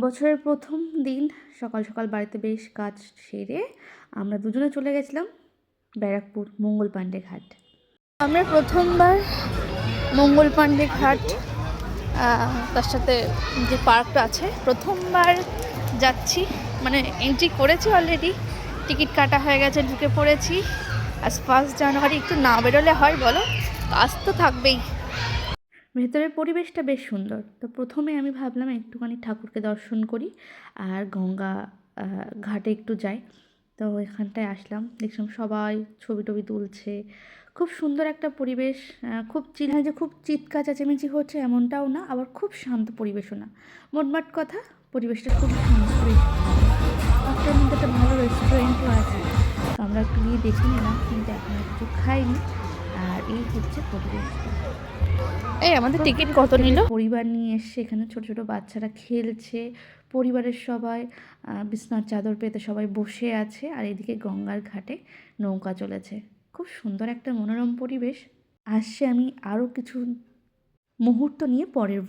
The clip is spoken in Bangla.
বছরের প্রথম দিন সকাল সকাল বাড়িতে বেশ কাজ সেরে আমরা দুজনে চলে গেছিলাম ব্যারাকপুর মঙ্গল পাণ্ডে ঘাট। আমরা প্রথমবার মঙ্গল পাণ্ডে ঘাট, তার সাথে যে পার্কটা আছে, প্রথমবার যাচ্ছি। মানে এন্ট্রি করেছি, অলরেডি টিকিট কাটা হয়ে গেছে, ঢুকে পড়েছি। আজ 1 জানুয়ারি, একটু না বেরোলে হয় বলো? কাজ তো থাকবেই। ভেতরের পরিবেশটা বেশ সুন্দর। তো প্রথমে আমি ভাবলাম একটুখানি ঠাকুরকে দর্শন করি আর গঙ্গা ঘাটে একটু যাই। তো এখানটায় আসলাম, দেখলাম সবাই ছবি টবি তুলছে। খুব সুন্দর একটা পরিবেশ। খুব যে খুব চিৎকার চেঁচামেচি হচ্ছে এমনটাও না, আবার খুব শান্ত পরিবেশও না। মোটমাট কথা, পরিবেশটা খুব শান্ত, বেশ ভালো। পার্কটার মধ্যে একটা ভালো রেস্টুরেন্টও আছে, তো আমরা একটু গিয়ে দেখে নিলাম, কিন্তু এখনও কিছু খাইনি। আর এই হচ্ছে পরিবেশটা। এই আমাদের টিকিট কত নিল? পরিবার নিয়ে এসছে, এখানে ছোট ছোট বাচ্চারা খেলছে, পরিবারের সবাই বিছনার চাদর পেতে সবাই বসে আছে, আর এদিকে গঙ্গার ঘাটে নৌকা চলেছে। খুব সুন্দর একটা মনোরম পরিবেশ। আসছে, আমি আরও কিছু মুহূর্ত নিয়ে পরের